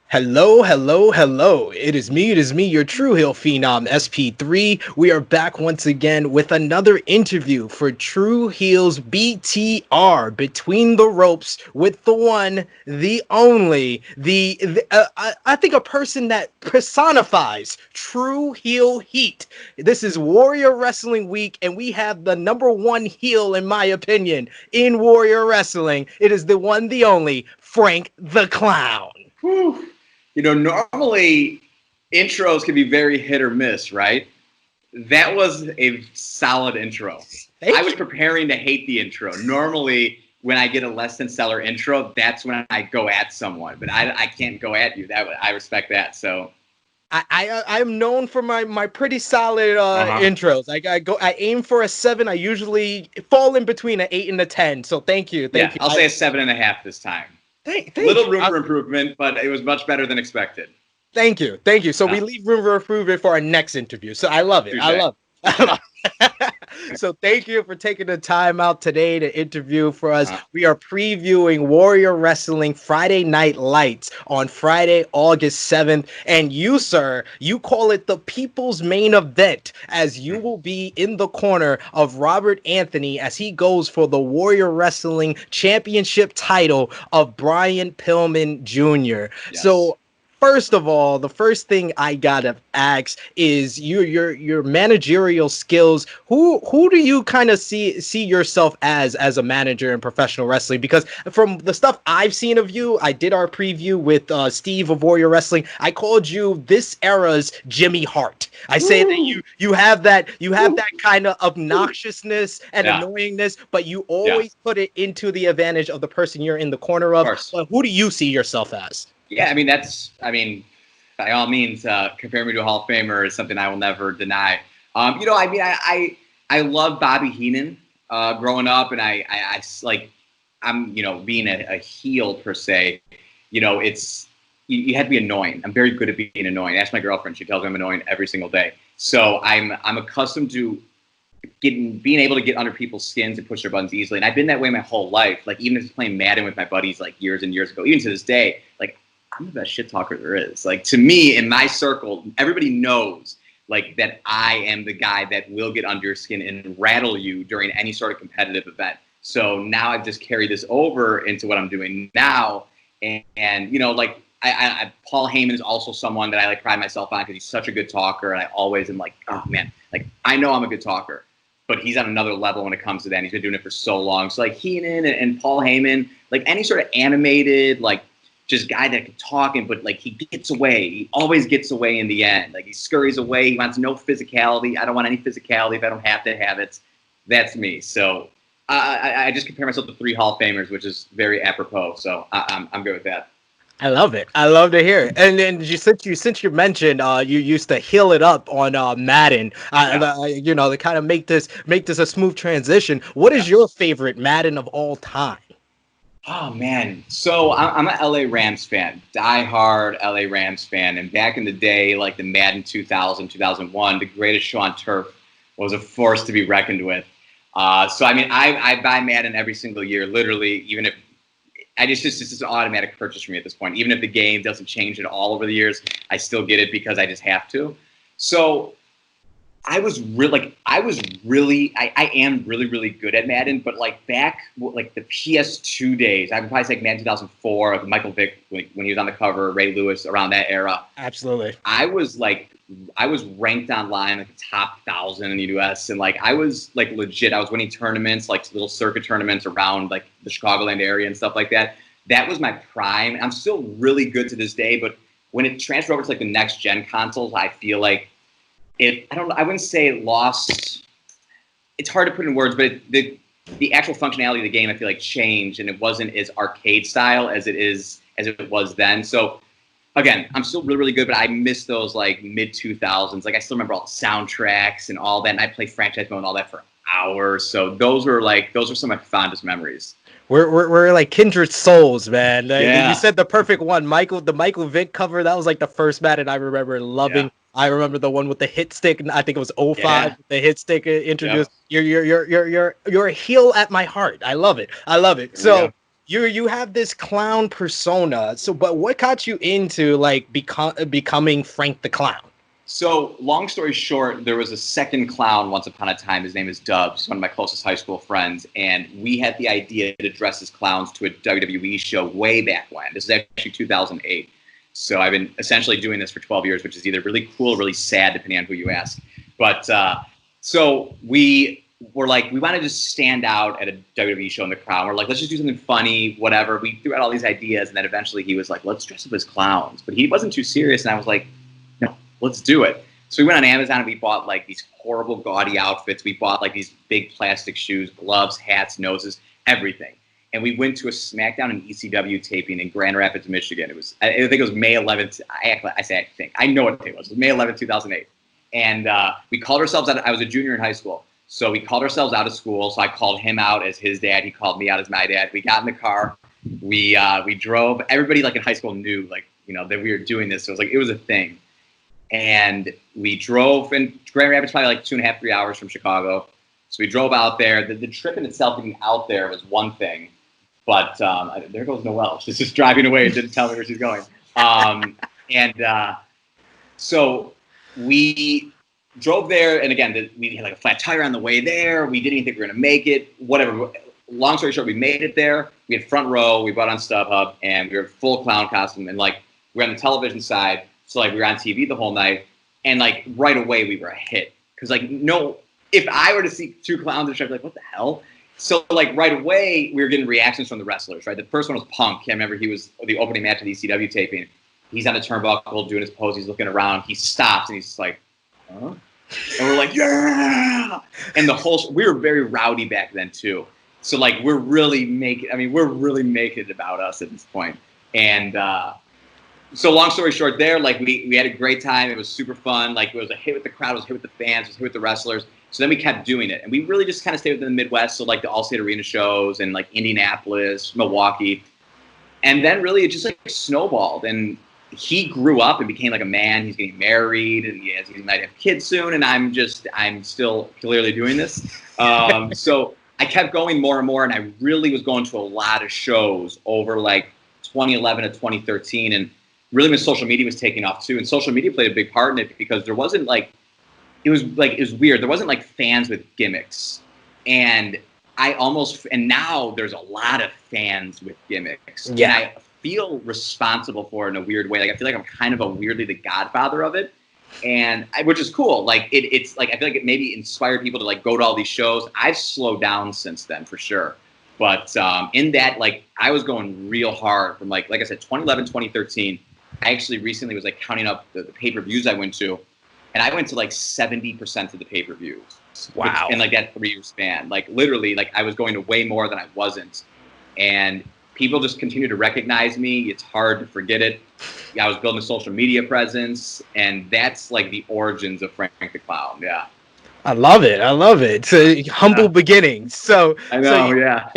Hello, hello, hello. It is me, your True Heel Phenom SP3. We are back once again with another interview for Tru Heels BTR, Between the Ropes, with the one, the only, I think a person that personifies True Heel Heat. This is Warrior Wrestling Week, and we have the number one heel, in my opinion, in Warrior Wrestling. It is the one, the only, Frank the Clown. Whew. Normally intros can be very hit or miss, right? That was a solid intro. I was preparing to hate the intro. Normally, when I get a less than stellar intro, that's when I go at someone. But I can't go at you. I respect that. So I'm known for my pretty solid intros. I aim for a 7. I usually fall in between an 8 and a 10. So thank you. I'll say a 7.5 this time. Little room for improvement, but it was much better than expected. Thank you. So we leave room for improvement for our next interview. So I love it. Touché. I love it. So thank you for taking the time out today to interview for us. We are previewing Warrior Wrestling Friday Night Lights on Friday, August 7th. And you, sir, you call it the people's main event, as you will be in the corner of Robert Anthony as he goes for the Warrior Wrestling Championship title of Brian Pillman Jr. Yes. So first of all, the first thing I gotta ask is your managerial skills. Who do you kind of see yourself as a manager in professional wrestling? Because from the stuff I've seen of you, I did our preview with Steve of Warrior Wrestling. I called you this era's Jimmy Hart. I say that you have that kind of obnoxiousness and annoyingness, but you always put it into the advantage of the person you're in the corner of. But who do you see yourself as? Yeah, by all means, comparing me to a Hall of Famer is something I will never deny. I love Bobby Heenan growing up, and I'm being a heel per se. It's you had to be annoying. I'm very good at being annoying. Ask my girlfriend; she tells me I'm annoying every single day. So I'm accustomed to being able to get under people's skins and push their buttons easily, and I've been that way my whole life. Like even if I was playing Madden with my buddies like years and years ago, even to this day, like I'm the best shit talker there is. Like to me, in my circle, everybody knows like that I am the guy that will get under your skin and rattle you during any sort of competitive event. So now I've just carried this over into what I'm doing now, and I Paul Heyman is also someone that I like pride myself on because he's such a good talker, and I always am like, oh man, like I know I'm a good talker, but he's on another level when it comes to that. And he's been doing it for so long. So like Heenan and Paul Heyman, like any sort of animated, like just guy that can talk, but like he gets away. He always gets away in the end. Like he scurries away. He wants no physicality. I don't want any physicality if I don't have to have it. That's me. So I just compare myself to 3 Hall of Famers, which is very apropos. So I'm good with that. I love it. I love to hear it. And then since you mentioned you used to heal it up on Madden, to kind of make this a smooth transition. What is your favorite Madden of all time? Oh man, so I'm a LA Rams fan, diehard LA Rams fan, and back in the day, like the Madden 2000, 2001, the greatest show on turf was a force to be reckoned with. So I mean, I buy Madden every single year, literally, even if it's just an automatic purchase for me at this point. Even if the game doesn't change at all over the years, I still get it because I just have to. So I am really, really good at Madden, but like back like the PS2 days, I would probably say like Madden 2004, Michael Vick, when he was on the cover, Ray Lewis, around that era. Absolutely. I was ranked online like the top 1,000 in the US, and like I was like legit. I was winning tournaments, like little circuit tournaments around like the Chicagoland area and stuff like that. That was my prime. I'm still really good to this day, but when it transferred over to like the next gen consoles, I feel like I wouldn't say it lost. It's hard to put in words, but the actual functionality of the game, I feel like changed, and it wasn't as arcade style as it was then. So again, I'm still really, really good, but I miss those like mid 2000s. Like I still remember all the soundtracks and all that, and I played franchise mode and all that for hours. So those are some of my fondest memories. We're like kindred souls, man. Yeah. You said the perfect one. The Michael Vick cover, that was like the first Madden I remember loving. Yeah. I remember the one with the hit stick. I think it was 05. Yeah. The hit stick introduced. Yeah. You're a heel at my heart. I love it. So you have this clown persona. So, but what got you into like becoming Frank the Clown? So, long story short, there was a second clown once upon a time. His name is Dubs, one of my closest high school friends. And we had the idea to dress as clowns to a WWE show way back when. This is actually 2008. So, I've been essentially doing this for 12 years, which is either really cool or really sad, depending on who you ask. But so we were like, we wanted to stand out at a WWE show in the crowd. We're like, let's just do something funny, whatever. We threw out all these ideas. And then eventually he was like, let's dress up as clowns. But he wasn't too serious. And I was like, let's do it. So we went on Amazon and we bought like these horrible gaudy outfits. We bought like these big plastic shoes, gloves, hats, noses, everything. And we went to a SmackDown and ECW taping in Grand Rapids, Michigan. I think it was May 11th. I know what day it was. It was May 11th, 2008. And we called ourselves out. I was a junior in high school. So we called ourselves out of school. So I called him out as his dad. He called me out as my dad. We got in the car. We drove. Everybody like in high school knew that we were doing this. So it was a thing. And we drove, and Grand Rapids probably like 2.5, 3 hours from Chicago. So we drove out there. The trip in itself, getting out there, was one thing. But there goes Noelle. She's just driving away and didn't tell me where she's going. So we drove there, and again, we had like a flat tire on the way there. We didn't even think we were going to make it. Whatever. Long story short, we made it there. We had front row. We bought on StubHub, and we were full clown costume. And like we were on the television side. So like we were on TV the whole night, and like right away we were a hit. Because like if I were to see two clowns in a show, I'd be like, what the hell? So like right away we were getting reactions from the wrestlers. Right, the first one was Punk. I remember he was the opening match of the ECW taping. He's on the turnbuckle doing his pose. He's looking around. He stops and he's just like, huh? And we're like, yeah! And we were very rowdy back then too. So like we're really making it about us at this point. And so long story short there, like we had a great time. It was super fun. Like it was a hit with the crowd, it was a hit with the fans, it was a hit with the wrestlers. So then we kept doing it. And we really just kind of stayed within the Midwest. So like the Allstate Arena shows and like Indianapolis, Milwaukee. And then really it just like snowballed. And he grew up and became like a man. He's getting married and he might have kids soon. And I'm still clearly doing this. So I kept going more and more. And I really was going to a lot of shows over like 2011 to 2013. And really when social media was taking off too, and social media played a big part in it because there wasn't like, it was weird. There wasn't like fans with gimmicks. And now there's a lot of fans with gimmicks. Yeah. And I feel responsible for it in a weird way. Like I feel like I'm kind of weirdly the godfather of it. Which is cool. Like it's like, I feel like it maybe inspired people to like go to all these shows. I've slowed down since then for sure. But in that, like I was going real hard from like I said, 2011, 2013. I actually recently was like counting up the pay-per-views I went to, and I went to like 70% of the pay-per-views. Wow. In like that 3-year span. Like literally, like I was going to way more than I wasn't. And people just continue to recognize me. It's hard to forget it. I was building a social media presence, and that's like the origins of Frank the Clown. Yeah. I love it. It's a humble beginnings. So I know, yeah.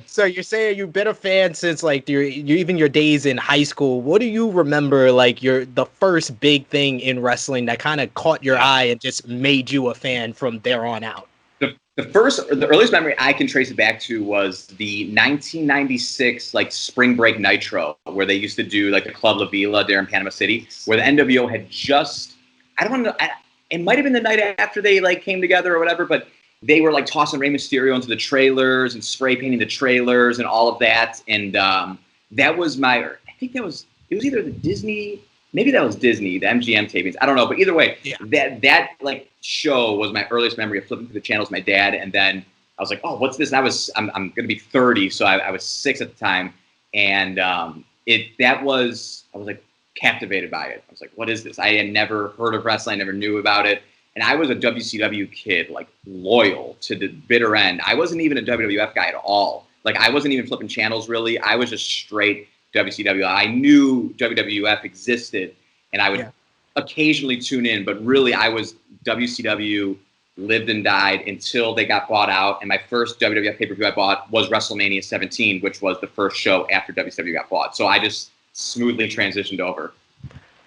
So you're saying you've been a fan since like even your days in high school. What do you remember like the first big thing in wrestling that kind of caught your eye and just made you a fan from there on out? The earliest memory I can trace it back to was the 1996 like Spring Break Nitro, where they used to do like the Club La Vila there in Panama City, where the NWO had just, I don't want to know, it might have been the night after they like came together or whatever, but they were like tossing Rey Mysterio into the trailers and spray painting the trailers and all of that. And that was it was either the Disney, maybe that was Disney, the MGM tapings. I don't know, but either way, that like show was my earliest memory of flipping through the channels with my dad. And then I was like, oh, what's this? And I'm going to be 30, so I was 6 at the time, and I was like captivated by it. I was like, what is this? I had never heard of wrestling, I never knew about it. And I was a WCW kid, like loyal to the bitter end. I wasn't even a WWF guy at all. Like I wasn't even flipping channels really. I was just straight WCW. I knew WWF existed, and I would occasionally tune in, but really I was WCW, lived and died until they got bought out. And my first WWF pay-per-view I bought was WrestleMania 17, which was the first show after WCW got bought. So I just smoothly transitioned over.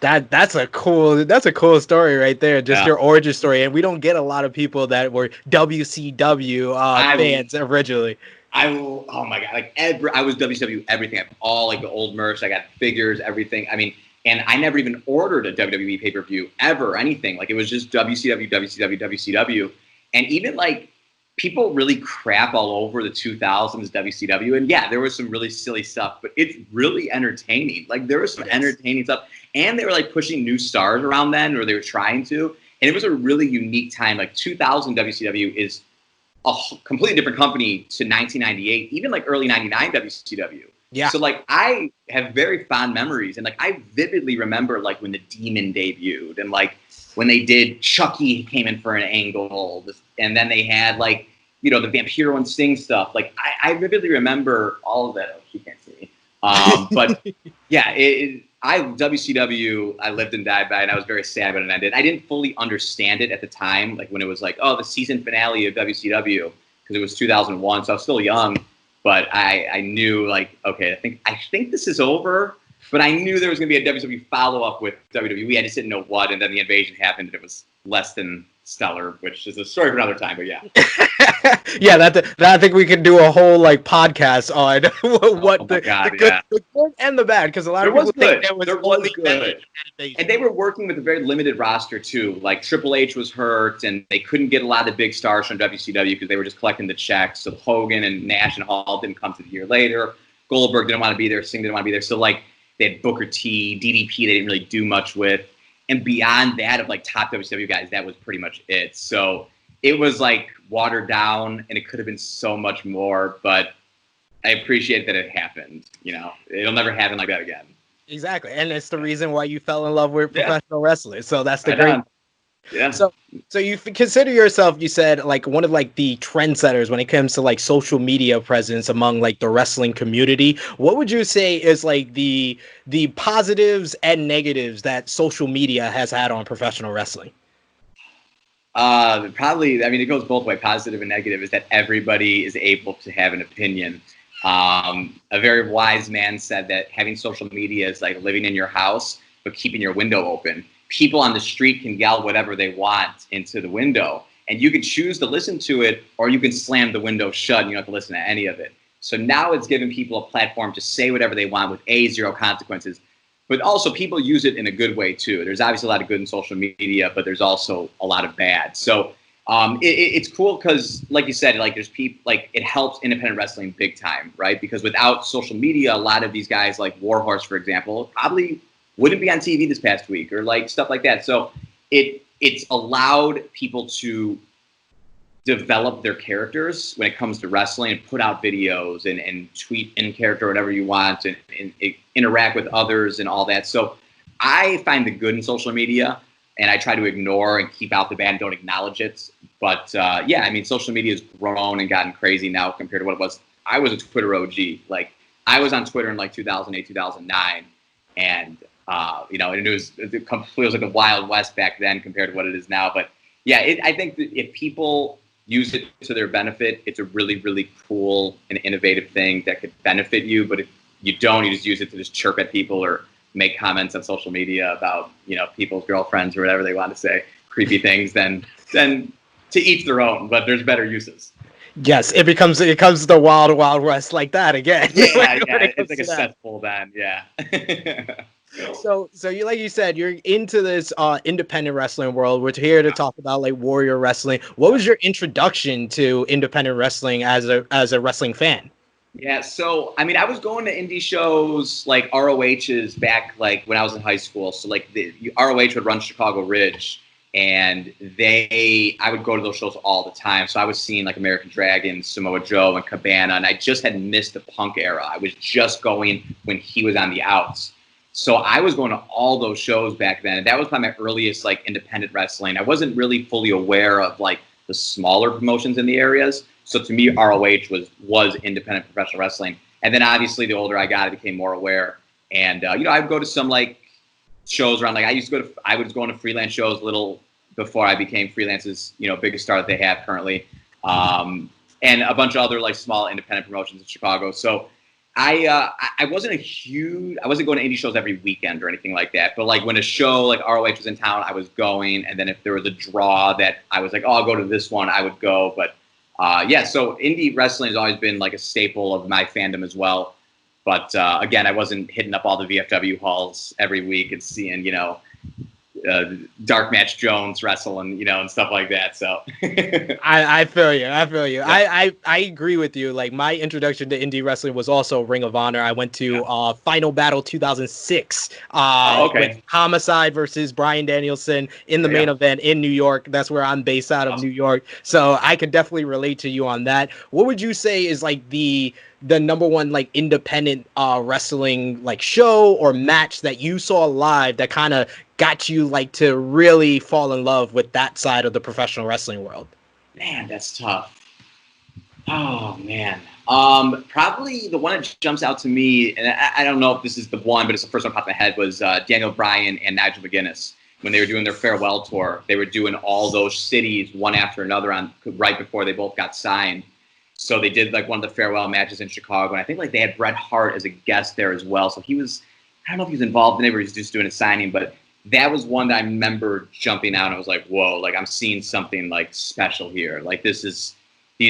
That's a cool story right there. Just your origin story, and we don't get a lot of people that were WCW fans originally. oh my God, like I was WCW everything. I have all like the old merch. I got figures, everything. I mean, and I never even ordered a WWE pay-per-view ever, anything. Like it was just WCW, WCW, WCW. And even like people really crap all over the 2000s WCW. And yeah, there was some really silly stuff, but it's really entertaining. Like there was some entertaining stuff. And they were like pushing new stars around then, or they were trying to. And it was a really unique time. Like 2000 WCW is a completely different company to 1998, even like early 99 WCW. Yeah. So like I have very fond memories, and like I vividly remember like when the Demon debuted, and like when they did Chucky came in for an angle, and then they had like, you know, the Vampiro and Sting stuff. Like I vividly remember all of that. Oh, you can't see me. But yeah, WCW, I lived and died by, and I was very sad when it ended. I didn't fully understand it at the time, like when it was like, oh, the season finale of WCW, because it was 2001, so I was still young. But I knew like, okay, I think this is over. But I knew there was going to be a WWE follow-up with WWE. I just didn't know what, and then the invasion happened, and it was less than stellar, which is a story for another time. But yeah. Yeah, that I think we could do a whole like podcast on what the good and the bad, because a lot of people think there was only good. And they were working with a very limited roster too. Like Triple H was hurt, and they couldn't get a lot of big stars from WCW because they were just collecting the checks. So Hogan and Nash and Hall didn't come to the year later. Goldberg didn't want to be there. Sting didn't want to be there. So like they had Booker T, DDP. They didn't really do much with. And beyond that, of like top WCW guys, that was pretty much it. So it was like watered down, and it could have been so much more, but I appreciate that it happened. You know, it'll never happen like that again. Exactly. And it's the reason why you fell in love with professional wrestling. So that's the great. Yeah. So you consider yourself, you said, like one of like the trendsetters when it comes to like social media presence among like the wrestling community. What would you say is like the positives and negatives that social media has had on professional wrestling? Probably, I mean, it goes both ways, positive and negative, is that everybody is able to have an opinion. A very wise man said that having social media is like living in your house, but keeping your window open. People on the street can yell whatever they want into the window, and you can choose to listen to it, or you can slam the window shut and you don't have to listen to any of it. So now it's giving people a platform to say whatever they want with zero consequences. But also people use it in a good way too. There's obviously a lot of good in social media, but there's also a lot of bad. So it's cool because, like you said, like there's people, like it helps independent wrestling big time, right? Because without social media, a lot of these guys, like Warhorse, for example, probably wouldn't be on TV this past week, or like stuff like that. So it's allowed people to develop their characters when it comes to wrestling, and put out videos and tweet in character whatever you want, and interact with others and all that. So I find the good in social media, and I try to ignore and keep out the bad and don't acknowledge it. But yeah, I mean, social media has grown and gotten crazy now compared to what it was. I was a Twitter OG. Like I was on Twitter in like 2008, 2009. And you know, and it was like the Wild West back then compared to what it is now. But yeah, I think that if people use it to their benefit, it's a really, really cool and innovative thing that could benefit you. But if you don't, you just use it to just chirp at people or make comments on social media about, you know, people's girlfriends or whatever they want to say, creepy things, then to each their own. But there's better uses. Yes, it becomes the wild, wild west like that again. Yeah, it's like a cesspool then. Yeah. So you, like you said, you're into this independent wrestling world. We're here to talk about like Warrior Wrestling. What was your introduction to independent wrestling as a wrestling fan? Yeah, so I mean, I was going to indie shows like ROH's back like when I was in high school. So like the ROH would run Chicago Ridge, and I would go to those shows all the time. So I was seeing like American Dragon, Samoa Joe, and Cabana, and I just had missed the Punk era. I was just going when he was on the outs. So I was going to all those shows back then. And that was probably my earliest like independent wrestling. I wasn't really fully aware of like the smaller promotions in the areas. So to me, ROH was independent professional wrestling. And then obviously the older I got, I became more aware. And you know, I would go to some like shows around, like I was going to freelance shows a little before I became freelance's, you know, biggest star that they have currently. And a bunch of other like small independent promotions in Chicago. So I wasn't going to indie shows every weekend or anything like that. But like when a show like ROH was in town, I was going. And then if there was a draw that I was like, oh, I'll go to this one, I would go. But yeah, so indie wrestling has always been like a staple of my fandom as well. But again, I wasn't hitting up all the VFW halls every week and seeing, Dark Match Jones wrestle and, and stuff like that. So I feel you. I feel you. yeah. I agree with you. Like my introduction to indie wrestling was also Ring of Honor. I went to Final Battle 2006 Oh, with okay. Homicide versus Brian Danielson in the Yeah, main yeah. event in New York. That's where I'm based out of New Awesome. York. So I could definitely relate to you on that. What would you say is like the number one like independent wrestling like show or match that you saw live that kind of got you like to really fall in love with that side of the professional wrestling world? Man, that's tough. Oh man. Probably the one that jumps out to me, and I don't know if this is the one, but it's the first one that popped in my head, was Daniel Bryan and Nigel McGuinness. When they were doing their farewell tour, they were doing all those cities one after another on right before they both got signed. So they did like one of the farewell matches in Chicago, and I think like they had Bret Hart as a guest there as well. So he was, I don't know if he was involved in it or he was just doing a signing, but that was one that I remember jumping out. And I was like, whoa, like I'm seeing something like special here. Like these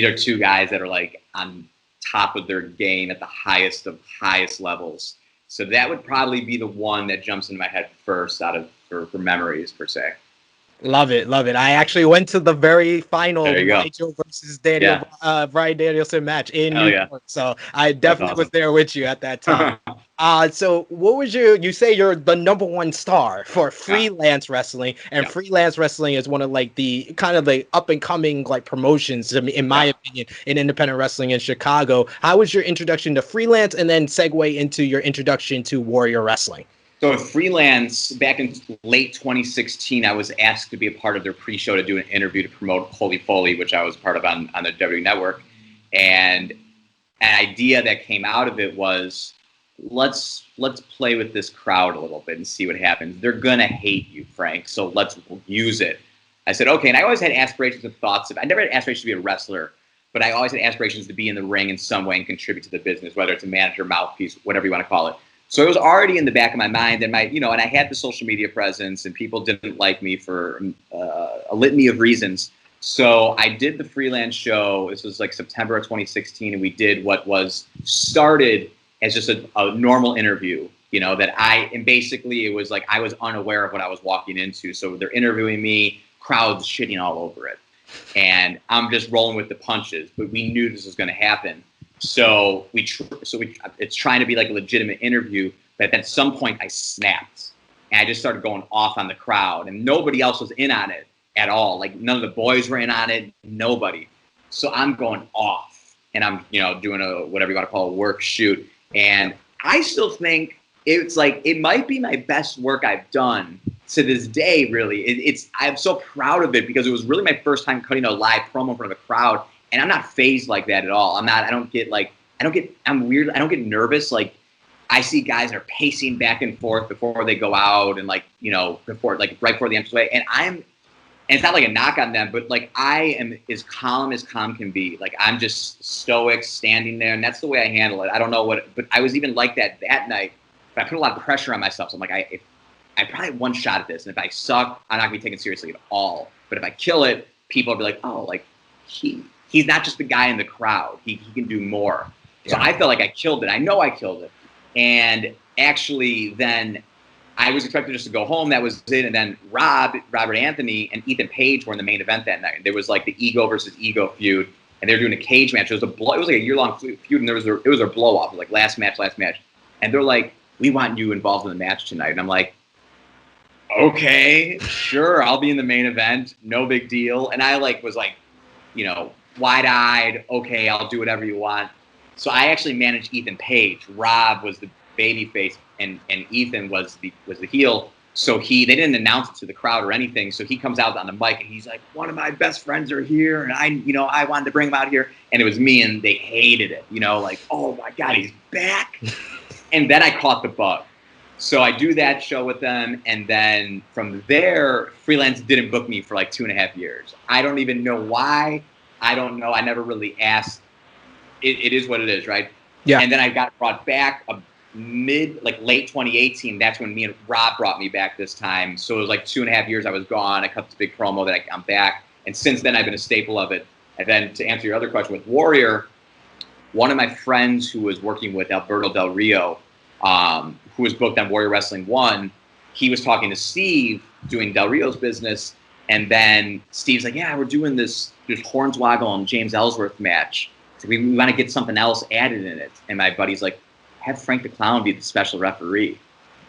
are two guys that are like on top of their game at the highest of highest levels. So that would probably be the one that jumps into my head first out of for memories per se. Love it, love it. I actually went to the very final There you go. Nigel versus Daniel Yeah. Bryan Danielson match in Hell New yeah. York, so I That's definitely was awesome. there with you at that time. So what was you say you're the number one star for Yeah. freelance wrestling, and Yeah. freelance wrestling is one of like the kind of the up and coming like promotions in my Yeah. opinion in independent wrestling in Chicago. How was your introduction to freelance and then segue into your introduction to Warrior Wrestling? So with freelance, back in late 2016, I was asked to be a part of their pre-show to do an interview to promote Holy Foley, which I was part of on the W Network. And an idea that came out of it was let's play with this crowd a little bit and see what happens. They're gonna hate you, Frank. So let's use it. I said, okay. And I always had aspirations and thoughts of I never had aspirations to be a wrestler, but I always had aspirations to be in the ring in some way and contribute to the business, whether it's a manager, mouthpiece, whatever you want to call it. So it was already in the back of my mind, and and I had the social media presence, and people didn't like me for a litany of reasons. So I did the freelance show. This was like September of 2016, and we did what was started as just a normal interview. And basically it was like I was unaware of what I was walking into. So they're interviewing me, crowds shitting all over it, and I'm just rolling with the punches. But we knew this was going to happen. So it's trying to be like a legitimate interview, but at some point I snapped and I just started going off on the crowd, and nobody else was in on it at all. Like none of the boys were in on it, nobody. So I'm going off and I'm, doing a, whatever you want to call a work shoot. And I still think it's like, it might be my best work I've done to this day, really. I'm so proud of it because it was really my first time cutting a live promo in front of a crowd. And I'm not phased like that at all. I'm weird. I don't get nervous. Like I see guys that are pacing back and forth before they go out and before right before the entranceway. And it's not like a knock on them, but like I am as calm can be. Like I'm just stoic standing there, and that's the way I handle it. I don't know but I was even like that night, but I put a lot of pressure on myself. So I'm like, I probably have one shot at this. And if I suck, I'm not gonna be taken seriously at all. But if I kill it, people will be like, oh, like he's not just the guy in the crowd. He can do more. So I felt like I killed it. I know I killed it. And actually then I was expected just to go home. That was it. And then Robert Anthony, and Ethan Page were in the main event that night. There was like the ego versus ego feud, and they were doing a cage match. It was like a year-long feud, and it was a blow-off. It was like last match. And they're like, we want you involved in the match tonight. And I'm like, okay, sure, I'll be in the main event. No big deal. And I was wide-eyed. Okay, I'll do whatever you want. So I actually managed Ethan Page. Rob was the baby face, and Ethan was the heel. So they didn't announce it to the crowd or anything. So he comes out on the mic and he's like, one of my best friends are here, and I wanted to bring him out here. And it was me, and they hated it. Like, oh my God, he's back. And then I caught the bug. So I do that show with them, and then from there, freelance didn't book me for like 2.5 years. I don't even know why. I don't know. I never really asked. It is what it is, right? Yeah. And then I got brought back late 2018. That's when me and Rob brought me back this time. So it was like 2.5 years I was gone. I cut this big promo that I'm back. And since then, I've been a staple of it. And then to answer your other question with Warrior, one of my friends who was working with Alberto Del Rio, who was booked on Warrior Wrestling 1, he was talking to Steve doing Del Rio's business. And then Steve's like, yeah, we're doing this Hornswoggle and James Ellsworth match. So we want to get something else added in it. And my buddy's like, have Frank the Clown be the special referee.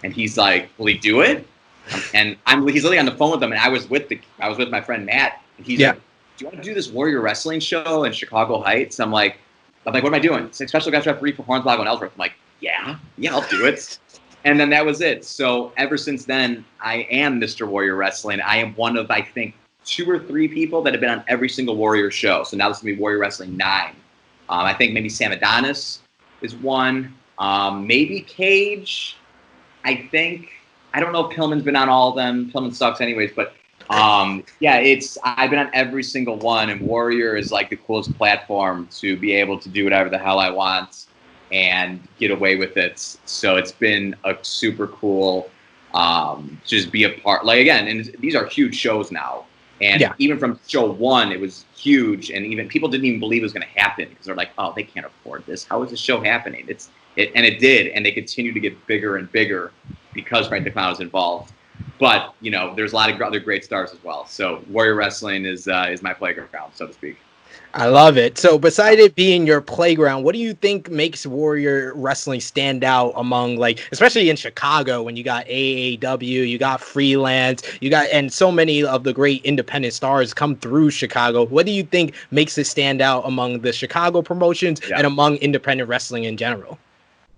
And he's like, will he do it? And he's literally on the phone with them. And I was with my friend Matt. And he's like, do you want to do this Warrior Wrestling show in Chicago Heights? I'm like, what am I doing? It's like special guest referee for Hornswoggle and Ellsworth. I'm like, yeah, I'll do it. And then that was it. So ever since then, I am Mr. Warrior Wrestling. I am one of, I think, 2 or 3 people that have been on every single Warrior show. So now this is going to be Warrior Wrestling 9. I think maybe Sam Adonis is one. Maybe Cage, I think. I don't know if Pillman's been on all of them. Pillman sucks anyways. But, I've been on every single one. And Warrior is like the coolest platform to be able to do whatever the hell I want and get away with it. So it's been a super cool just be a part. Like, again, and these are huge shows now. And even from show 1, it was huge. And even people didn't even believe it was going to happen because they're like, oh, they can't afford this. How is this show happening? And it did. And they continue to get bigger and bigger because Frank the Clown is involved. But, there's a lot of other great stars as well. So Warrior Wrestling is my playground, so to speak. I love it. So beside it being your playground, what do you think makes Warrior Wrestling stand out among, like, especially in Chicago when you got AAW, you got Freelance, and so many of the great independent stars come through Chicago. What do you think makes it stand out among the Chicago promotions and among independent wrestling in general?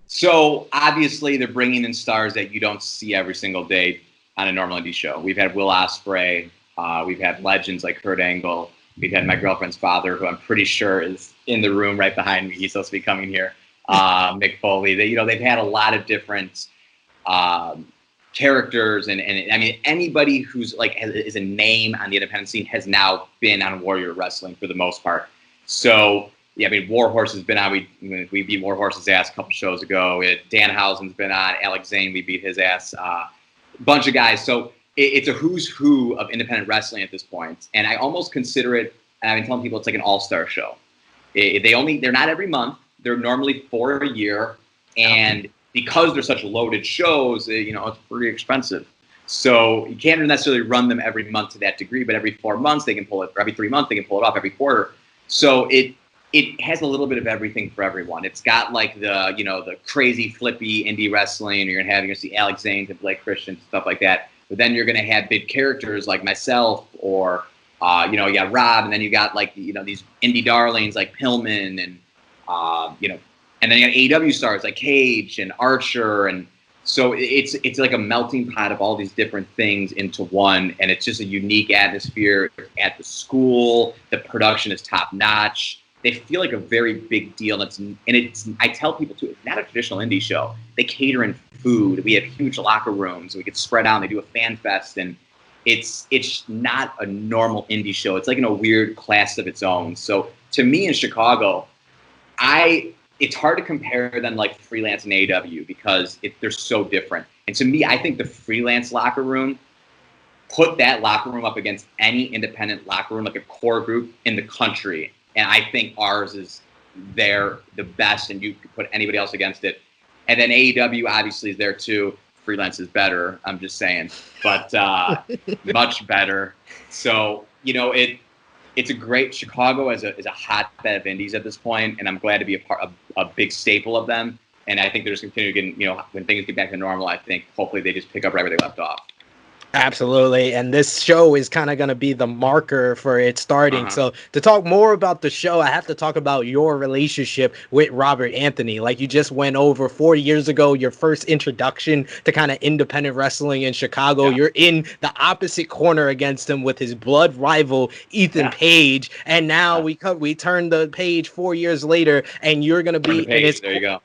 So obviously they're bringing in stars that you don't see every single day on a normal indie show. We've had Will Ospreay. We've had legends like Kurt Angle. We've had my girlfriend's father, who I'm pretty sure is in the room right behind me. He's supposed to be coming here. Mick Foley. They've had a lot of different characters, and I mean, anybody who's like is a name on the independent scene has now been on Warrior Wrestling for the most part. So yeah, I mean, Warhorse has been on. We beat Warhorse's ass a couple shows ago. Danhausen's been on. Alex Zane, we beat his ass. A bunch of guys. So it's a who's who of independent wrestling at this point. And I almost consider it, and I've been telling people it's like an all-star show. They're not every month. They're normally for a year. And because they're such loaded shows, it's pretty expensive. So you can't necessarily run them every month to that degree, but every 4 months they can pull it, or every 3 months they can pull it off, every quarter. So it has a little bit of everything for everyone. It's got like the crazy flippy indie wrestling, you're gonna see Alex Zane and Blake Christian, stuff like that. But then you're going to have big characters like myself or, you got Rob. And then you got like, these indie darlings like Pillman and, and then you got AEW stars like Cage and Archer. And so it's like a melting pot of all these different things into one. And it's just a unique atmosphere at the school. The production is top notch. They feel like a very big deal. I tell people too, it's not a traditional indie show. They cater in food. We have huge locker rooms. We get spread out. And they do a fan fest, and it's not a normal indie show. It's like in a weird class of its own. So to me in Chicago, it's hard to compare them like Freelance and AEW because they're so different. And to me, I think the Freelance locker room, put that locker room up against any independent locker room, like a core group in the country. And I think ours is the best, and you could put anybody else against it. And then AEW obviously is there too. Freelance is better, I'm just saying, but much better. So, it's a great Chicago is a hotbed of indies at this point, and I'm glad to be a big staple of them. And I think they're just continue getting, when things get back to normal, I think hopefully they just pick up right where they left off. Absolutely. And this show is kind of going to be the marker for it starting. So to talk more about the show, I have to talk about your relationship with Robert Anthony. Like you just went over 4 years ago, your first introduction to kind of independent wrestling in Chicago. Yeah. You're in the opposite corner against him with his blood rival, Ethan Page. And now we turn the page 4 years later, and you're going to be in his there you go.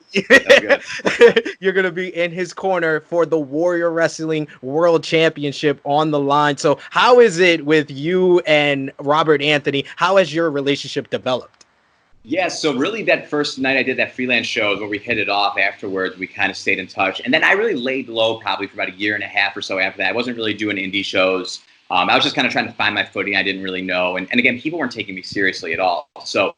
You're going to be in his corner for the Warrior Wrestling World Championship on the line. So how is it with you and Robert Anthony? How has your relationship developed? Yeah, so really that first night I did that Freelance show where we hit it off. Afterwards, we kind of stayed in touch. And then I really laid low probably for about a year and a half or so after that. I wasn't really doing indie shows. I was just kind of trying to find my footing. I didn't really know. And again, people weren't taking me seriously at all. So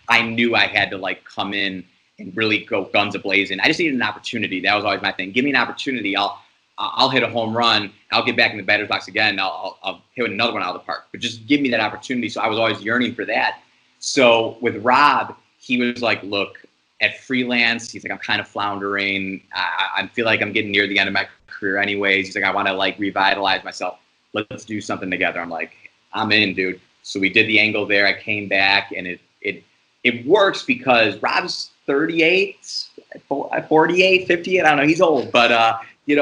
I knew I had to like come in and really go guns a-blazing. I just needed an opportunity. That was always my thing. Give me an opportunity. I'll hit a home run. I'll get back in the batter's box again. I'll hit another one out of the park. But just give me that opportunity. So I was always yearning for that. So with Rob, he was like, look, at freelance, he's like, I'm kind of floundering. I feel like I'm getting near the end of my career anyways. He's like, I want to like revitalize myself. Let's do something together. I'm like, I'm in, dude. So we did the angle there. I came back, and it works because Rob's 38, 48, 58. I don't know. He's old, but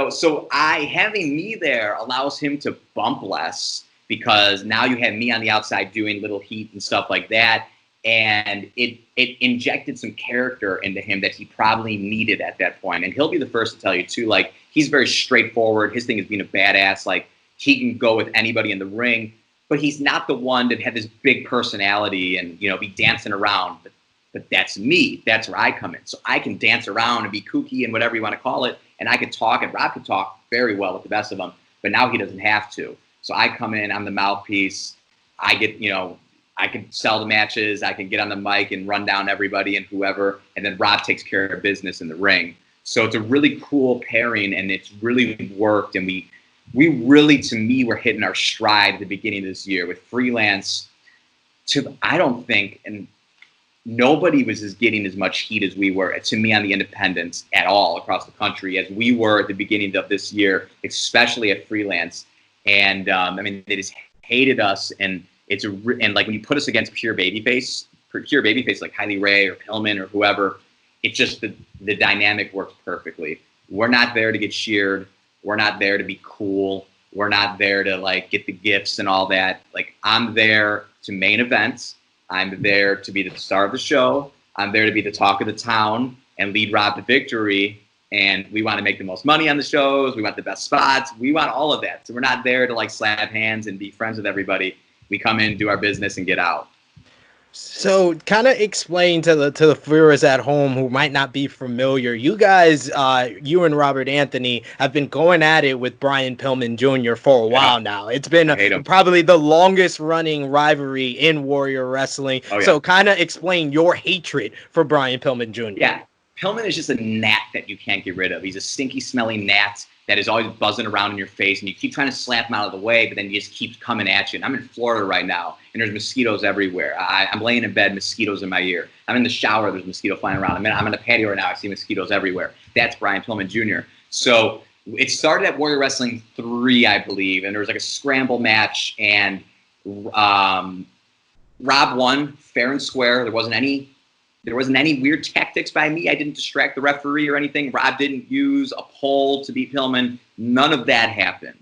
so having me there allows him to bump less because now you have me on the outside doing little heat and stuff like that. And it injected some character into him that he probably needed at that point. And he'll be the first to tell you too, like, he's very straightforward. His thing is being a badass. Like, he can go with anybody in the ring, but he's not the one that had this big personality and, be dancing around. But that's me. That's where I come in. So I can dance around and be kooky and whatever you want to call it. And I could talk, and Rob could talk very well with the best of them. But now he doesn't have to. So I come in, I'm the mouthpiece. I get, I can sell the matches. I can get on the mic and run down everybody and whoever. And then Rob takes care of business in the ring. So it's a really cool pairing, and it's really worked. And we really, to me, were hitting our stride at the beginning of this year with freelance. I don't think, and nobody was getting as much heat as we were, to me, on the independents at all across the country as we were at the beginning of this year, especially at freelance. And they just hated us. And like when you put us against pure babyface like Kylie Ray or Pillman or whoever, it's just the dynamic works perfectly. We're not there to get cheered. We're not there to be cool. We're not there to like get the gifts and all that. Like, I'm there to main events. I'm there to be the star of the show. I'm there to be the talk of the town and lead Rob to victory. And we want to make the most money on the shows. We want the best spots. We want all of that. So we're not there to like slap hands and be friends with everybody. We come in, do our business, and get out. So kind of explain to the viewers at home who might not be familiar. You guys, you and Robert Anthony have been going at it with Brian Pillman Jr. for a while now. It's been probably the longest running rivalry in Warrior Wrestling. Oh, yeah. So kind of explain your hatred for Brian Pillman Jr. Yeah, Pillman is just a gnat that you can't get rid of. He's a stinky, smelly gnat that is always buzzing around in your face, and you keep trying to slap him out of the way, but then he just keeps coming at you. And I'm in Florida right now, and there's mosquitoes everywhere. I'm laying in bed, mosquitoes in my ear. I'm in the shower, there's mosquito flying around. I'm in the patio right now, I see mosquitoes everywhere. That's Brian Pillman Jr. So it started at Warrior Wrestling 3, I believe, and there was like a scramble match, and Rob won fair and square. There wasn't any weird tactics by me. I didn't distract the referee or anything. Rob didn't use a pole to beat Pillman. None of that happened.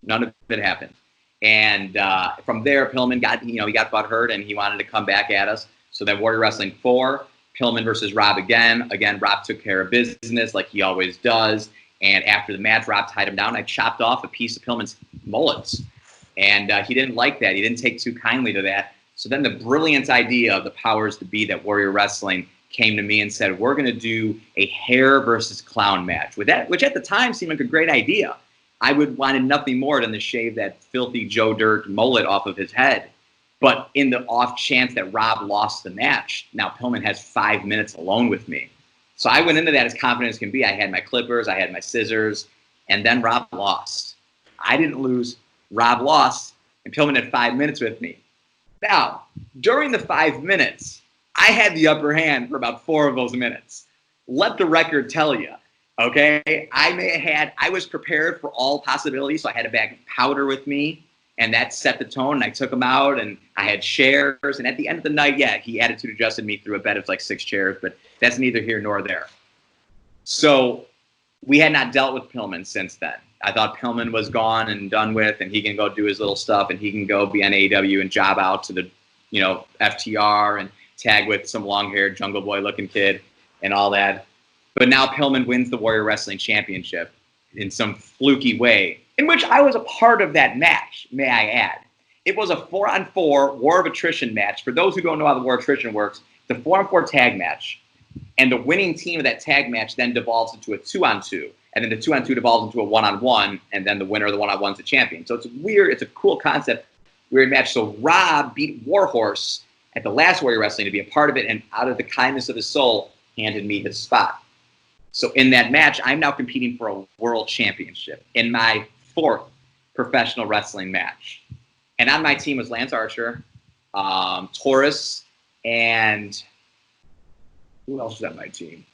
None of it happened. And from there, Pillman got, he got butthurt and he wanted to come back at us. So then Warrior Wrestling 4, Pillman versus Rob again. Again, Rob took care of business like he always does. And after the match, Rob tied him down. I chopped off a piece of Pillman's mullets. And he didn't like that. He didn't take too kindly to that. So then the brilliant idea of the powers to be that Warrior Wrestling came to me and said, we're going to do a hair versus clown match, which at the time seemed like a great idea. I wanted nothing more than to shave that filthy Joe Dirt mullet off of his head. But in the off chance that Rob lost the match, now Pillman has 5 minutes alone with me. So I went into that as confident as can be. I had my clippers, I had my scissors, and then Rob lost. I didn't lose. Rob lost, and Pillman had 5 minutes with me. Now, during the 5 minutes, I had the upper hand for about 4 of those minutes. Let the record tell you, okay? I was prepared for all possibilities, so I had a bag of powder with me, and that set the tone, and I took him out, and I had chairs, and at the end of the night, yeah, he attitude adjusted me through a bed of like 6 chairs, but that's neither here nor there. So we had not dealt with Pillman since then. I thought Pillman was gone and done with, and he can go do his little stuff, and he can go be on AEW and job out to the, FTR and tag with some long-haired Jungle Boy-looking kid and all that. But now Pillman wins the Warrior Wrestling Championship in some fluky way, in which I was a part of that match, may I add. It was a 4-on-4 War of Attrition match. For those who don't know how the War of Attrition works, the 4-on-4 tag match, and the winning team of that tag match then devolves into a 2-on-2. and then the 2-on-2 devolves into a 1-on-1, and then the winner of the 1-on-1 is the champion. So it's weird. It's a cool concept, weird match. So Rob beat Warhorse at the last Warrior Wrestling to be a part of it, and out of the kindness of his soul, handed me his spot. So in that match, I'm now competing for a world championship in my 4th professional wrestling match. And on my team was Lance Archer, Taurus, and who else was on my team?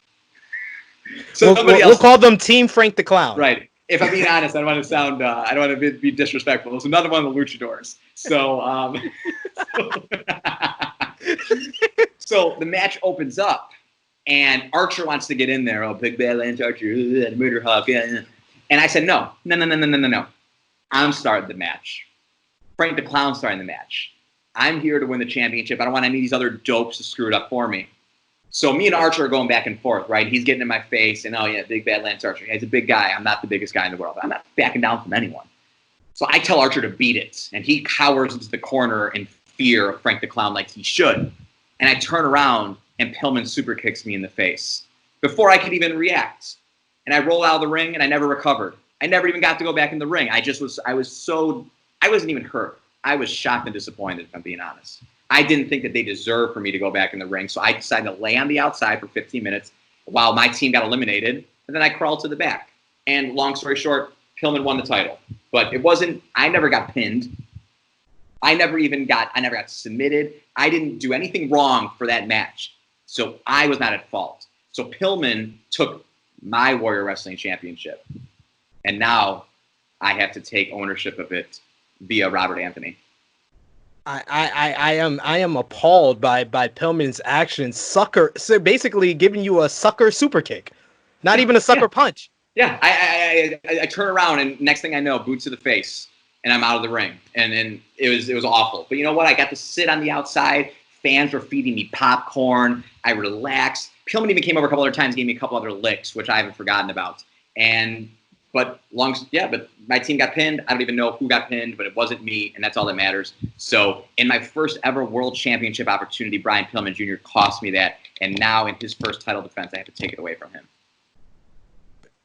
So we'll call them Team Frank the Clown. Right. If I'm being honest, I don't want to sound, I don't want to be disrespectful. There's another one of the Luchadors. So, so the match opens up, and Archer wants to get in there. Oh, big bad Lance Archer, Murder Hawk. And I said, no. I'm starting the match. Frank the Clown starting the match. I'm here to win the championship. I don't want any of these other dopes to screw it up for me. So me and Archer are going back and forth, right? He's getting in my face, and oh yeah, big bad Lance Archer. He's a big guy. I'm not the biggest guy in the world. I'm not backing down from anyone. So I tell Archer to beat it, and he cowers into the corner in fear of Frank the Clown like he should. And I turn around, and Pillman super kicks me in the face before I could even react. And I roll out of the ring, and I never recovered. I never even got to go back in the ring. I wasn't even hurt. I was shocked and disappointed, if I'm being honest. I didn't think that they deserved for me to go back in the ring, so I decided to lay on the outside for 15 minutes while my team got eliminated, and then I crawled to the back. And long story short, Pillman won the title. But it wasn't, I never got pinned. I never got submitted. I didn't do anything wrong for that match. So I was not at fault. So Pillman took my Warrior Wrestling Championship. And now I have to take ownership of it via Robert Anthony. I am appalled by Pillman's actions. So basically giving you a sucker super kick, not even a sucker punch. Yeah, I turn around, and next thing I know, boots to the face, and I'm out of the ring, and it was awful. But you know what? I got to sit on the outside. Fans were feeding me popcorn. I relaxed. Pillman even came over a couple other times, gave me a couple other licks, which I haven't forgotten about. But my team got pinned. I don't even know who got pinned, but it wasn't me, and that's all that matters. So in my first ever world championship opportunity, Brian Pillman Jr. cost me that, and now in his first title defense, I have to take it away from him.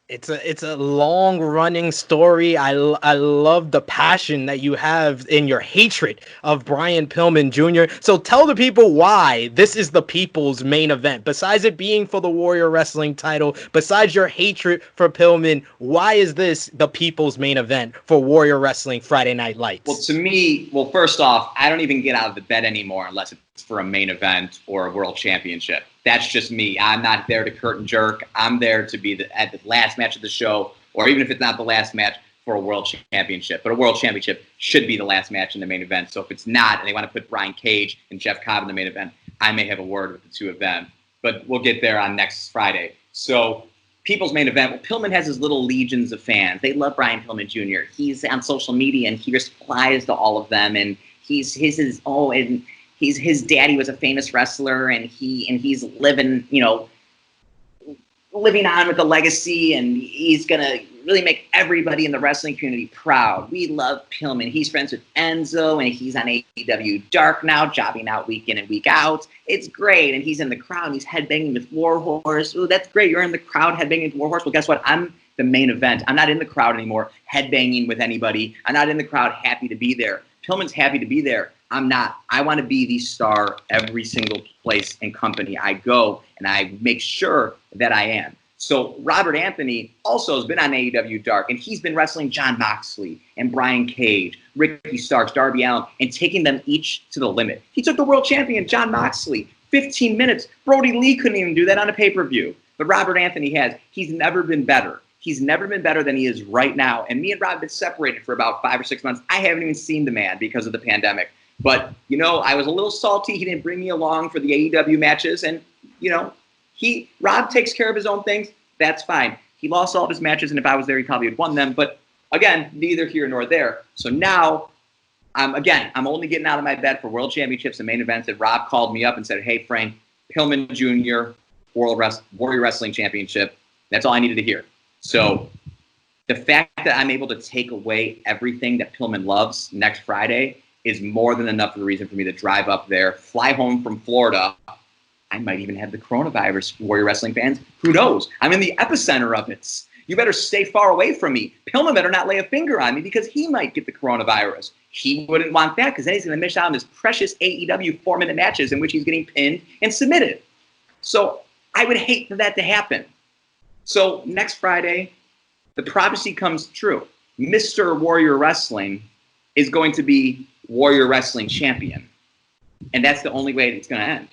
It's a long running story. I love the passion that you have in your hatred of Brian Pillman Jr. So tell the people why this is the people's main event. Besides it being for the Warrior Wrestling title, besides your hatred for Pillman, why is this the people's main event for Warrior Wrestling Friday Night Lights? Well, to me, first off, I don't even get out of the bed anymore unless it's for a main event or a world championship. That's just me. I'm not there to curtain jerk. I'm there to be at the last match of the show, or even if it's not the last match, for a world championship. But a world championship should be the last match in the main event. So if it's not, and they want to put Brian Cage and Jeff Cobb in the main event, I may have a word with the two of them. But we'll get there on next Friday. So people's main event, well, Pillman has his little legions of fans. They love Brian Pillman Jr. He's on social media, and he replies to all of them, and his daddy was a famous wrestler, and he's living on with the legacy, and he's gonna really make everybody in the wrestling community proud. We love Pillman. He's friends with Enzo, and he's on AEW Dark now, jobbing out week in and week out. It's great, and he's in the crowd, and he's headbanging with Warhorse. Oh, that's great. You're in the crowd headbanging with Warhorse. Well, guess what? I'm the main event. I'm not in the crowd anymore headbanging with anybody. I'm not in the crowd happy to be there. Pillman's happy to be there. I'm not. I want to be the star every single place and company I go, and I make sure that I am. So Robert Anthony also has been on AEW Dark, and he's been wrestling Jon Moxley and Brian Cage, Ricky Starks, Darby Allin, and taking them each to the limit. He took the world champion, Jon Moxley, 15 minutes. Brody Lee couldn't even do that on a pay-per-view. But Robert Anthony has. He's never been better. He's never been better than he is right now. And me and Rob have been separated for about 5 or 6 months. I haven't even seen the man because of the pandemic. But, I was a little salty. He didn't bring me along for the AEW matches. And, Rob takes care of his own things. That's fine. He lost all of his matches, and if I was there, he probably would have won them. But, again, neither here nor there. So now, I'm only getting out of my bed for world championships and main events. And Rob called me up and said, hey, Frank, Pillman Jr., Warrior Wrestling Championship. That's all I needed to hear. So the fact that I'm able to take away everything that Pillman loves next Friday is more than enough of a reason for me to drive up there, fly home from Florida. I might even have the coronavirus, Warrior Wrestling fans. Who knows? I'm in the epicenter of it. You better stay far away from me. Pillman better not lay a finger on me because he might get the coronavirus. He wouldn't want that because then he's going to miss out on his precious AEW 4-minute matches in which he's getting pinned and submitted. So I would hate for that to happen. So next Friday, the prophecy comes true. Mr. Warrior Wrestling is going to be Warrior Wrestling champion. And that's the only way it's going to end.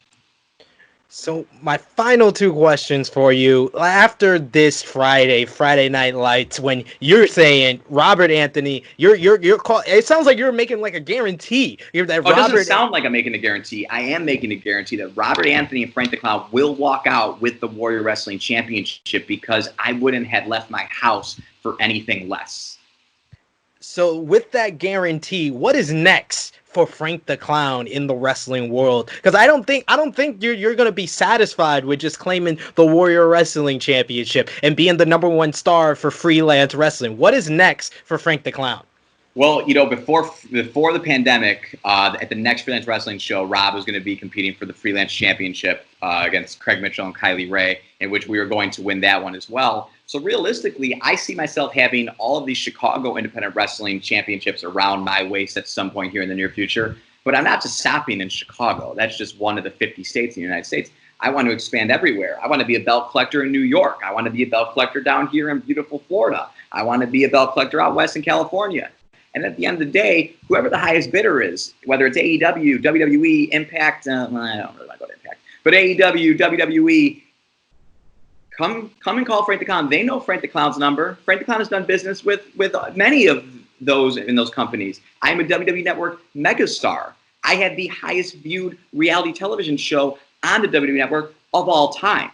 So my final two questions for you. After this Friday Night Lights, when you're saying Robert Anthony, you're call, it sounds like you're making like a guarantee. It doesn't sound like I'm making a guarantee. I am making a guarantee that Robert Anthony and Frank the Clown will walk out with the Warrior Wrestling Championship because I wouldn't have left my house for anything less. So with that guarantee, what is next for Frank the Clown in the wrestling world? Because I don't think you're gonna be satisfied with just claiming the Warrior Wrestling Championship and being the #1 star for freelance wrestling. What is next for Frank the Clown? Well, you know, before the pandemic, at the next freelance wrestling show, Rob was going to be competing for the freelance championship against Craig Mitchell and Kylie Ray, in which we were going to win that one as well. So realistically, I see myself having all of these Chicago independent wrestling championships around my waist at some point here in the near future. But I'm not just stopping in Chicago. That's just one of the 50 states in the United States. I want to expand everywhere. I want to be a belt collector in New York. I want to be a belt collector down here in beautiful Florida. I want to be a belt collector out west in California. And at the end of the day, whoever the highest bidder is, whether it's AEW, WWE, Impact, I don't really want to go to Impact, but AEW, WWE, come and call Frank the Clown. They know Frank the Clown's number. Frank the Clown has done business with many of those in those companies. I am a WWE Network megastar. I had the highest viewed reality television show on the WWE Network of all time.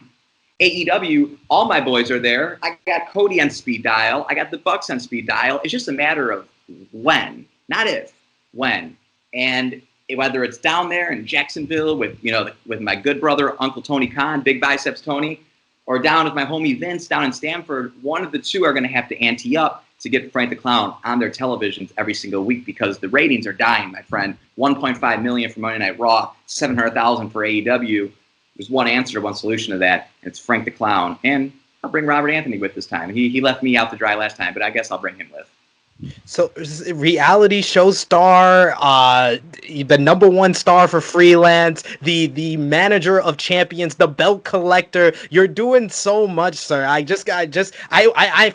AEW, all my boys are there. I got Cody on speed dial. I got the Bucks on speed dial. It's just a matter of when, not if, when. And whether it's down there in Jacksonville with my good brother, Uncle Tony Khan, Big Biceps Tony, or down with my homie Vince down in Stamford, one of the two are going to have to ante up to get Frank the Clown on their televisions every single week because the ratings are dying, my friend. 1.5 million for Monday Night Raw, 700,000 for AEW. There's one answer, one solution to that, and it's Frank the Clown. And I'll bring Robert Anthony with this time. He left me out to dry last time, but I guess I'll bring him with. So, reality show star, the #1 star for freelance, the manager of champions, the belt collector. You're doing so much, sir. I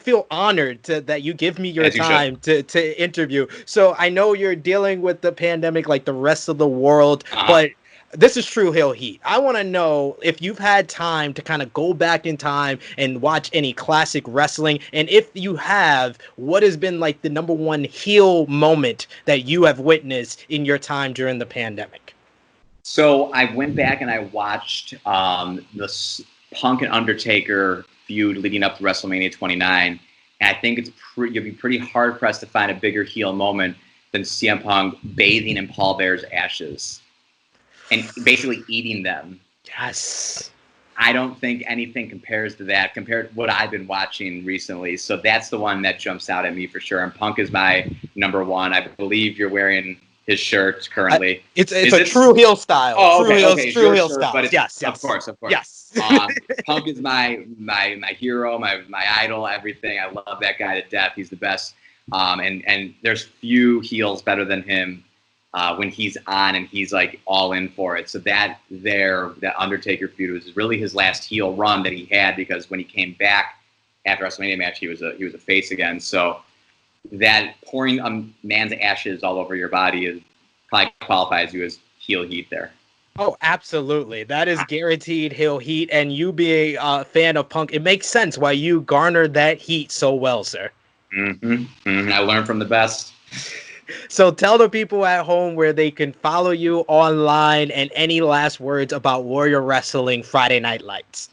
feel honored that you give me your time to interview. So I know you're dealing with the pandemic like the rest of the world, but this is Tru Heel Heat. I want to know if you've had time to kind of go back in time and watch any classic wrestling. And if you have, what has been like the #1 heel moment that you have witnessed in your time during the pandemic? So I went back and I watched the Punk and Undertaker feud leading up to WrestleMania 29. And I think you'll be pretty hard pressed to find a bigger heel moment than CM Punk bathing in Paul Bear's ashes and basically eating them. Yes. I don't think anything compares to that, compared to what I've been watching recently. So that's the one that jumps out at me for sure. And Punk is my #1. I believe you're wearing his shirt currently. It's a Tru Heel style. Oh, okay. Tru Heel style. Yes. Of course. Yes. Punk is my hero, my idol, everything. I love that guy to death. He's the best. And there's few heels better than him. When he's on and he's like all in for it. So that Undertaker feud was really his last heel run that he had, because when he came back after WrestleMania match, he was a face again. So that pouring a man's ashes all over your body probably qualifies you as heel heat there. Oh, absolutely. That is guaranteed heel heat. And you being a fan of Punk, it makes sense why you garnered that heat so well, sir. I learned from the best. So tell the people at home where they can follow you online, and any last words about Warrior Wrestling Friday Night Lights.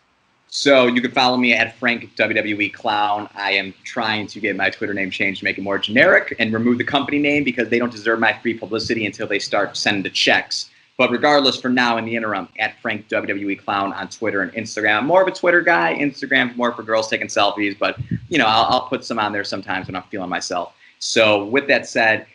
So you can follow me at Frank WWE Clown. I am trying to get my Twitter name changed to make it more generic and remove the company name because they don't deserve my free publicity until they start sending the checks. But regardless, for now, in the interim, at Frank WWE Clown on Twitter and Instagram. I'm more of a Twitter guy. Instagram more for girls taking selfies, but I'll put some on there sometimes when I'm feeling myself. So with that said,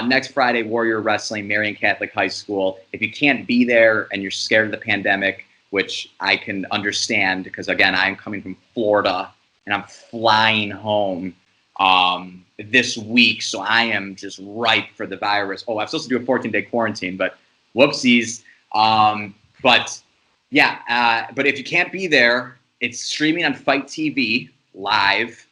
next Friday, Warrior Wrestling, Marian Catholic High School. If you can't be there and you're scared of the pandemic, which I can understand because, again, I'm coming from Florida and I'm flying home this week. So I am just ripe for the virus. Oh, I'm supposed to do a 14-day quarantine, but whoopsies. But yeah, but if you can't be there, it's streaming on Fight TV live.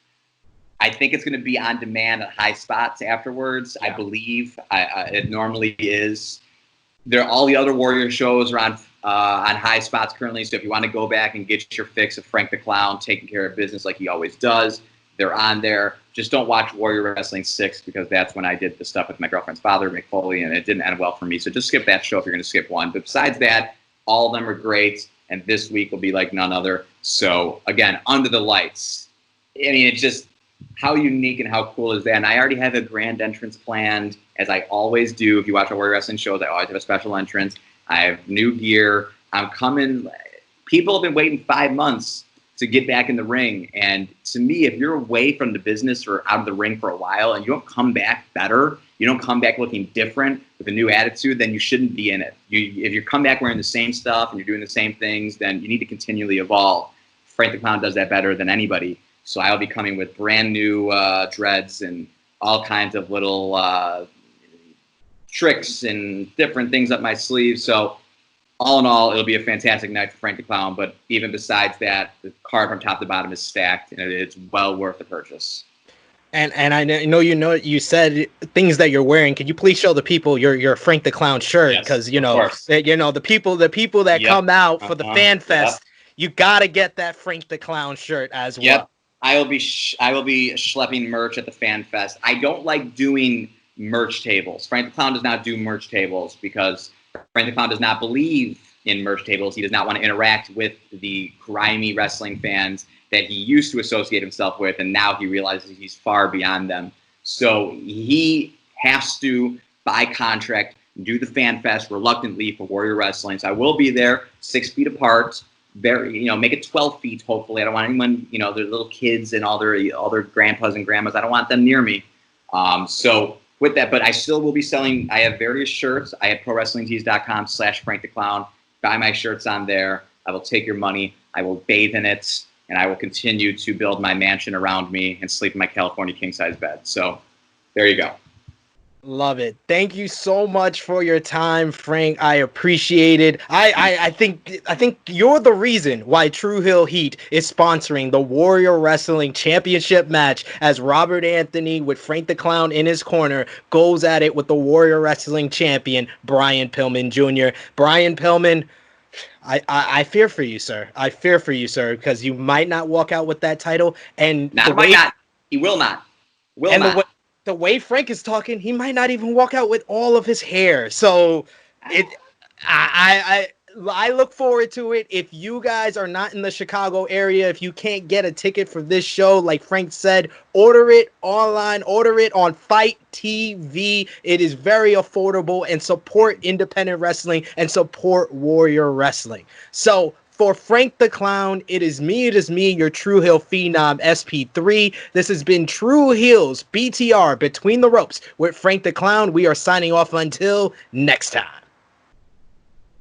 I think it's going to be on demand at High Spots afterwards. Yeah. I believe it normally is. All the other Warrior shows are on High Spots currently. So if you want to go back and get your fix of Frank the Clown taking care of business like he always does, they're on there. Just don't watch Warrior Wrestling 6 because that's when I did the stuff with my girlfriend's father, Mick Foley, and it didn't end well for me. So just skip that show if you're going to skip one. But besides that, all of them are great, and this week will be like none other. So again, Under the Lights. I mean, it's just how unique and how cool is that? And I already have a grand entrance planned, as I always do. If you watch our Warrior Wrestling shows, I always have a special entrance. I have new gear. I'm coming. People have been waiting 5 months to get back in the ring. And to me, if you're away from the business or out of the ring for a while and you don't come back better, you don't come back looking different with a new attitude, then you shouldn't be in it. If you come back wearing the same stuff and you're doing the same things, then you need to continually evolve. Frank the Clown does that better than anybody. So I'll be coming with brand new dreads and all kinds of little tricks and different things up my sleeve. So all in all, it'll be a fantastic night for Frank the Clown. But even besides that, the card from top to bottom is stacked, and it's well worth the purchase. And I know you said things that you're wearing. Can you please show the people your Frank the Clown shirt? Because the people that come out for the fan fest, you gotta get that Frank the Clown shirt as well. I will be schlepping merch at the fan fest. I don't like doing merch tables. Frank the Clown does not do merch tables because Frank the Clown does not believe in merch tables. He does not want to interact with the grimy wrestling fans that he used to associate himself with, and now he realizes he's far beyond them. So he has to, by contract, do the fan fest reluctantly for Warrior Wrestling. So I will be there, 6 feet apart. Make it 12 feet. Hopefully, I don't want anyone, their little kids and all their grandpas and grandmas. I don't want them near me. So with that, but I still will be selling. I have various shirts. I have ProWrestlingTees.com/Frank the Clown. Buy my shirts on there. I will take your money. I will bathe in it, and I will continue to build my mansion around me and sleep in my California king size bed. So there you go. Love it. Thank you so much for your time, Frank. I appreciate it. I think you're the reason why Tru Heel Heat is sponsoring the Warrior Wrestling Championship match as Robert Anthony with Frank the Clown in his corner goes at it with the Warrior Wrestling champion, Brian Pillman Jr. Brian Pillman, I fear for you, sir. I fear for you, sir, because you might not walk out with that title. And He will not. The way Frank is talking, he might not even walk out with all of his hair. So I look forward to it. If you guys are not in the Chicago area, if you can't get a ticket for this show, like Frank said, order it online, order it on Fight TV. It is very affordable, and support independent wrestling and support Warrior Wrestling. So for Frank the Clown, it is me, your Tru Heel Phenom SP3. This has been Tru Heels BTR Between the Ropes with Frank the Clown. We are signing off until next time.